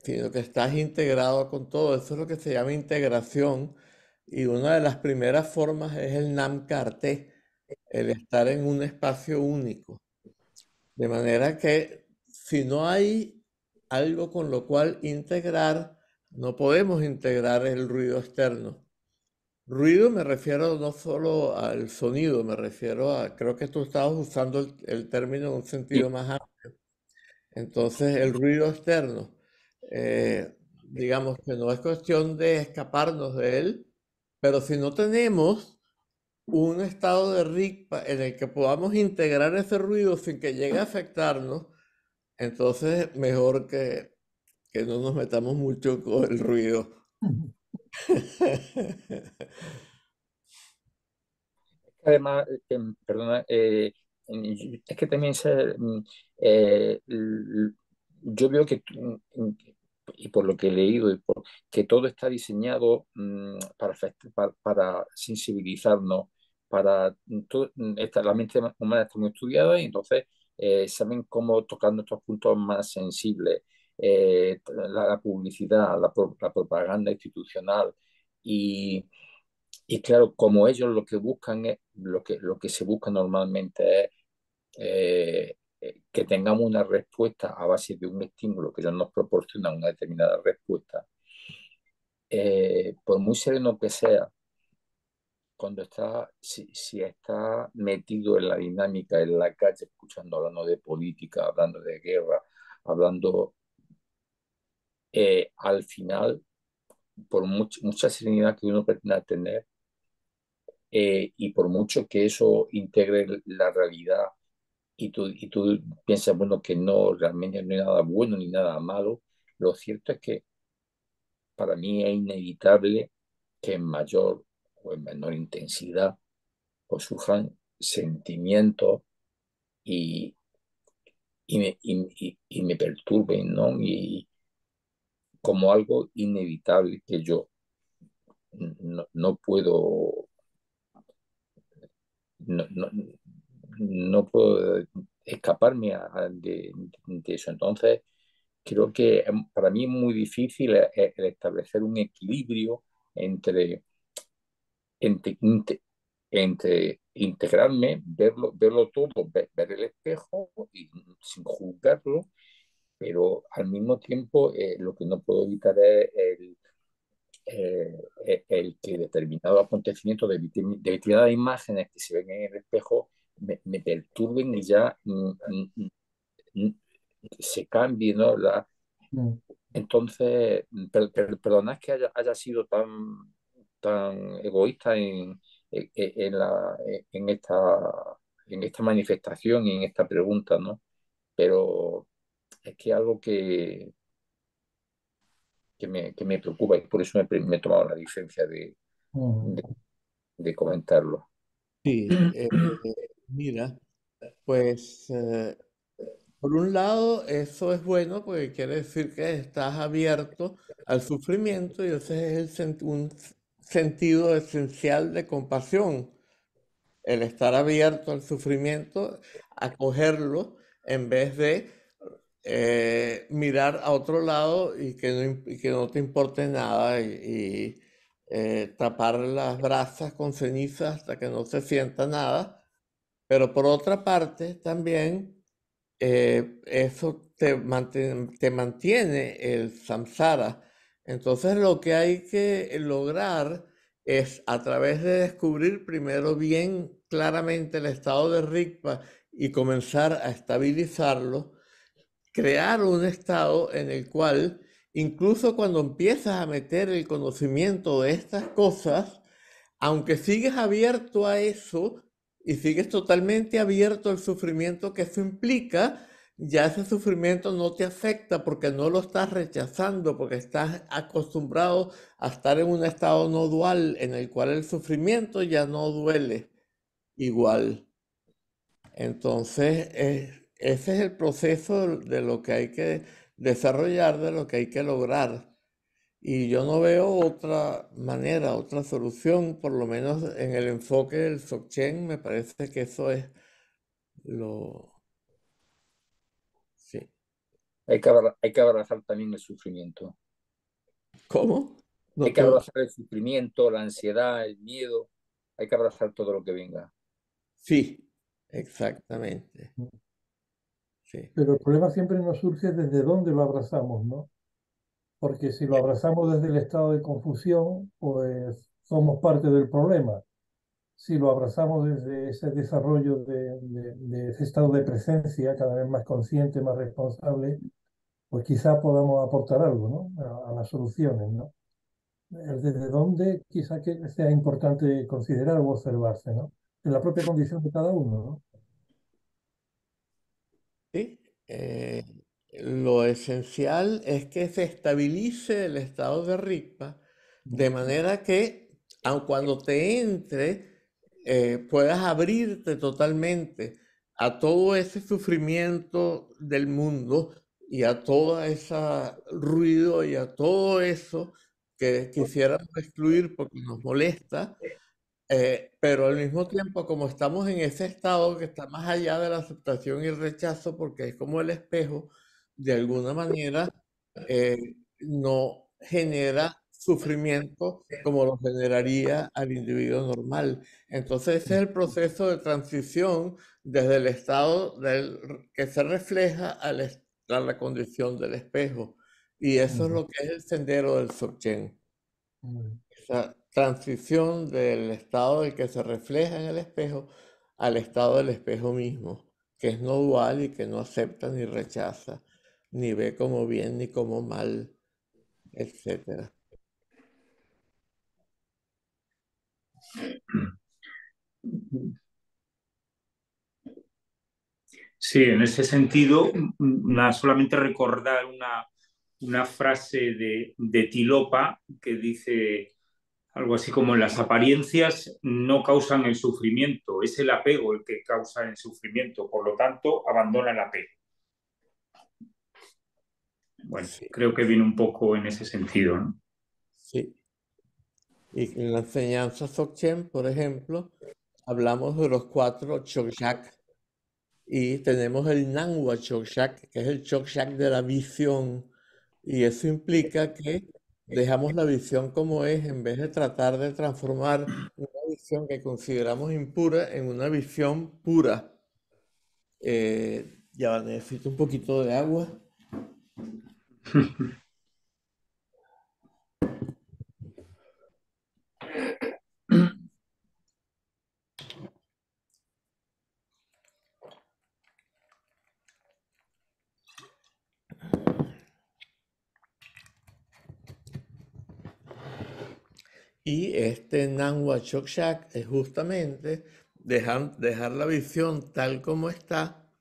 sino que estás integrado con todo. Eso es lo que se llama integración. Y una de las primeras formas es el Namkarte, el estar en un espacio único. De manera que si no hay algo con lo cual integrar, no podemos integrar el ruido externo. Ruido me refiero no solo al sonido, me refiero a, creo que tú estabas usando el término en un sentido Sí, más amplio. Entonces, el ruido externo, digamos que no es cuestión de escaparnos de él, pero si no tenemos un estado de RICPA en el que podamos integrar ese ruido sin que llegue a afectarnos, entonces mejor que no nos metamos mucho con el ruido. además, perdona, es que también yo veo que, y por lo que he leído, que todo está diseñado para sensibilizarnos, la mente humana está muy estudiada y entonces saben cómo tocar nuestros puntos más sensibles. La publicidad, la propaganda institucional y claro, como ellos lo que buscan es, lo que se busca normalmente es que tengamos una respuesta a base de un estímulo que ellos nos proporcionan una determinada respuesta, por muy sereno que sea, si está metido en la dinámica, en la calle, escuchando, hablando de política, hablando de guerra, hablando, al final, por mucha serenidad que uno pretenda tener, y por mucho que eso integre la realidad y tú piensas, bueno, que no, realmente no hay nada bueno ni nada malo, lo cierto es que para mí es inevitable que en mayor o en menor intensidad pues surjan sentimientos y, y me perturben, ¿no? Y como algo inevitable que yo no puedo, no, no puedo escaparme de eso. Entonces, creo que para mí es muy difícil el establecer un equilibrio entre, entre, entre integrarme, verlo todo, ver el espejo y sin juzgarlo, pero al mismo tiempo lo que no puedo evitar es el que determinado acontecimiento de determinadas imágenes que se ven en el espejo me perturben y ya mm, se cambie, ¿no? Mm. Entonces, perdonad que haya sido tan egoísta en en esta manifestación y en esta pregunta, ¿no? Pero es que algo que me preocupa y por eso me he tomado la licencia de, Mm. de comentarlo. Sí, mira, pues por un lado eso es bueno porque quiere decir que estás abierto al sufrimiento y ese es un sentido esencial de compasión, el estar abierto al sufrimiento, acogerlo en vez de mirar a otro lado y que no te importe nada y tapar las brasas con ceniza hasta que no se sienta nada. Pero por otra parte, también eso te mantiene el samsara. Entonces lo que hay que lograr es a través de descubrir primero bien claramente el estado de Rigpa y comenzar a estabilizarlo, crear un estado en el cual incluso cuando empiezas a meter el conocimiento de estas cosas, aunque sigues abierto a eso y sigues totalmente abierto al sufrimiento que eso implica, ya ese sufrimiento no te afecta porque no lo estás rechazando, porque estás acostumbrado a estar en un estado no dual en el cual el sufrimiento ya no duele igual. Entonces, ese es el proceso de lo que hay que desarrollar, de lo que hay que lograr. Y yo no veo otra manera, otra solución, por lo menos en el enfoque del Dzogchen, me parece que eso es lo... Sí. Hay que abrazar también el sufrimiento. ¿Cómo? Hay No que te... abrazar el sufrimiento, la ansiedad, el miedo. Hay que abrazar todo lo que venga. Sí, exactamente. Sí. Pero el problema siempre nos surge desde dónde lo abrazamos, ¿no? Porque si lo abrazamos desde el estado de confusión, pues somos parte del problema. Si lo abrazamos desde ese desarrollo de ese estado de presencia, cada vez más consciente, más responsable, pues quizá podamos aportar algo, ¿no? A las soluciones, ¿no? El desde dónde quizá que sea importante considerar o observarse, ¿no? En la propia condición de cada uno, ¿no? Sí, lo esencial es que se estabilice el estado de Rigpa de manera que, aun cuando te entre, puedas abrirte totalmente a todo ese sufrimiento del mundo y a todo ese ruido y a todo eso que quisiéramos excluir porque nos molesta, pero al mismo tiempo, como estamos en ese estado que está más allá de la aceptación y el rechazo, porque es como el espejo, de alguna manera eh, no genera sufrimiento como lo generaría al individuo normal. Entonces ese es el proceso de transición desde el estado que se refleja a la condición del espejo. Y eso es Ujú, lo que es el sendero del Dzogchen, ujú, esa transición del estado del que se refleja en el espejo al estado del espejo mismo, que es no dual y que no acepta ni rechaza, ni ve como bien ni como mal, etcétera. Sí, en ese sentido, solamente recordar una frase de Tilopa que dice algo así como las apariencias no causan el sufrimiento, es el apego el que causa el sufrimiento, por lo tanto, abandona el apego. Bueno, Sí, creo que viene un poco en ese sentido, ¿no? sí. Y en la enseñanza Dzogchen, por ejemplo, hablamos de los cuatro Chokshac y tenemos el Nangwa Chokshac, que es el Chokshac de la visión. Y eso implica que dejamos la visión como es en vez de tratar de transformar una visión que consideramos impura en una visión pura. Ya necesito un poquito de agua. Y este Nanwa Chokshak es justamente dejar la visión tal como está,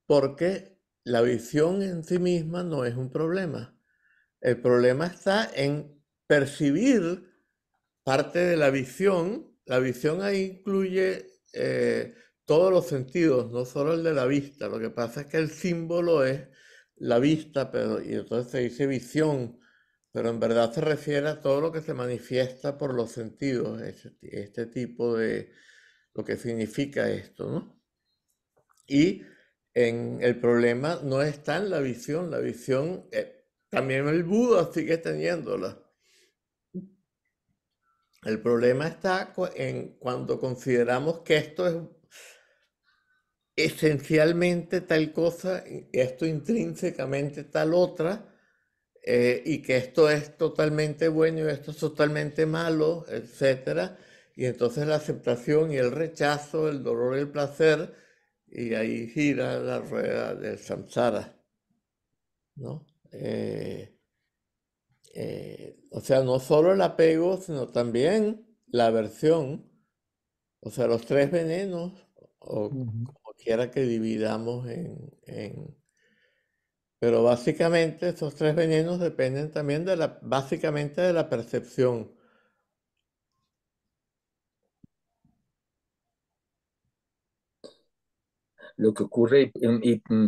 porque la visión en sí misma no es un problema. El problema está en percibir parte de la visión. La visión ahí incluye todos los sentidos, no solo el de la vista. Lo que pasa es que el símbolo es la vista, y entonces se dice visión, pero en verdad se refiere a todo lo que se manifiesta por los sentidos, este tipo de lo que significa esto, ¿no? Y el problema no está en la visión también el Buda sigue teniéndola. El problema está en cuando consideramos que esto es esencialmente tal cosa, esto intrínsecamente tal otra, y que esto es totalmente bueno y esto es totalmente malo, etcétera. Y entonces la aceptación y el rechazo, el dolor y el placer, y ahí gira la rueda del samsara, ¿no? O sea, no solo el apego, sino también la aversión, o sea, los tres venenos, o Ujú. como quiera que dividamos Pero básicamente estos tres venenos dependen también básicamente de la percepción. Lo que ocurre,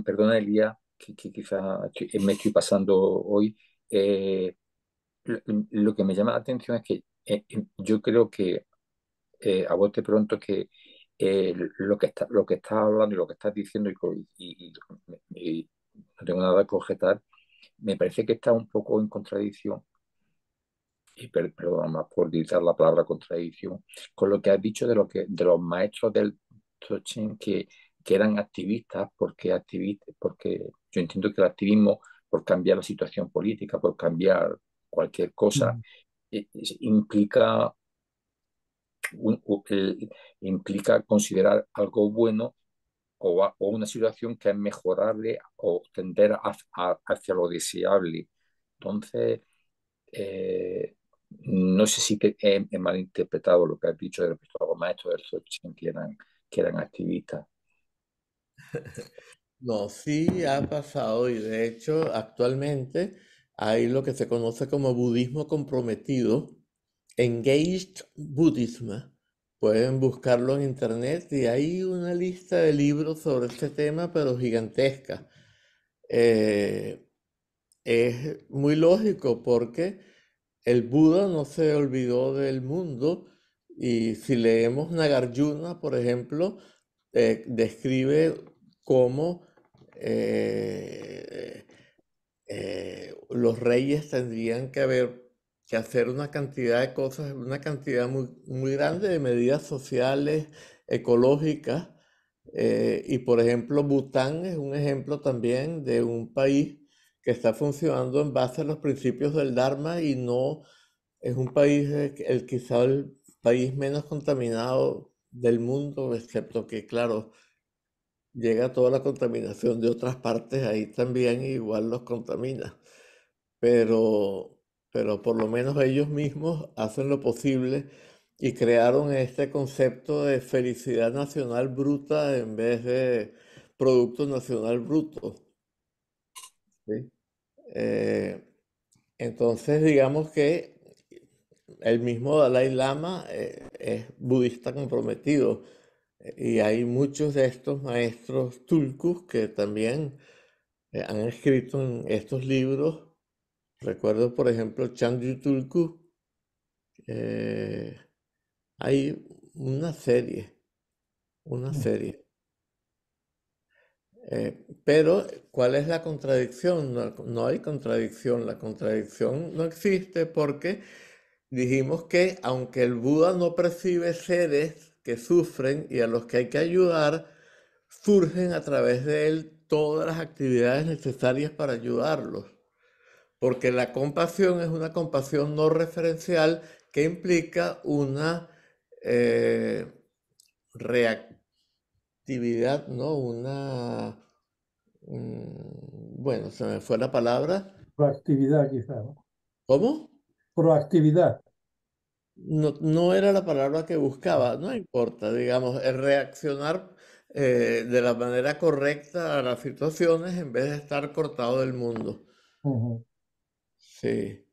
perdona Elías, que quizá me estoy pasando hoy, lo que me llama la atención es que yo creo que a bote pronto que lo que estás hablando y lo que estás diciendo y no tengo nada que objetar, me parece que está un poco en contradicción, perdón más por utilizar la palabra contradicción, con lo que has dicho de los maestros del Dzogchen que eran activistas, porque yo entiendo que el activismo por cambiar la situación política, por cambiar cualquier cosa, Ujú. implica un- u- el- implica considerar algo bueno o una situación que es mejorable o tender hacia lo deseable. Entonces, no sé si he malinterpretado lo que has dicho respecto a los maestros del Dzogchen que eran activistas. No, sí ha pasado y de hecho actualmente hay lo que se conoce como budismo comprometido, Engaged Buddhism. Pueden buscarlo en internet y hay una lista de libros sobre este tema, pero gigantesca. Eh, es muy lógico porque el Buda no se olvidó del mundo y si leemos Nagarjuna, por ejemplo, describe cómo eh, los reyes tendrían que hacer una cantidad de cosas, una cantidad muy, muy grande de medidas sociales, ecológicas. Y por ejemplo, Bután es un ejemplo también de un país que está funcionando en base a los principios del Dharma y no es un país, quizá el país menos contaminado del mundo, excepto que, claro, llega toda la contaminación de otras partes ahí también y igual los contamina. Pero, pero por lo menos ellos mismos hacen lo posible y crearon este concepto de felicidad nacional bruta en vez de producto nacional bruto. ¿Sí? Eh, entonces, digamos que el mismo Dalai Lama es budista comprometido y hay muchos de estos maestros tulkus que también han escrito en estos libros. Recuerdo, por ejemplo, Chandru Tulku. eh, hay una serie, una serie. Pero, ¿cuál es la contradicción? No, no hay contradicción. La contradicción no existe porque dijimos que aunque el Buda no percibe seres que sufren y a los que hay que ayudar, surgen a través de él todas las actividades necesarias para ayudarlos. Porque la compasión es una compasión no referencial que implica una eh, reactividad, ¿no? Bueno, se me fue la palabra. Proactividad, quizá, ¿no? ¿Cómo? Proactividad. no era la palabra que buscaba, no importa, digamos, es reaccionar de la manera correcta a las situaciones en vez de estar cortado del mundo. Ujú. Sí.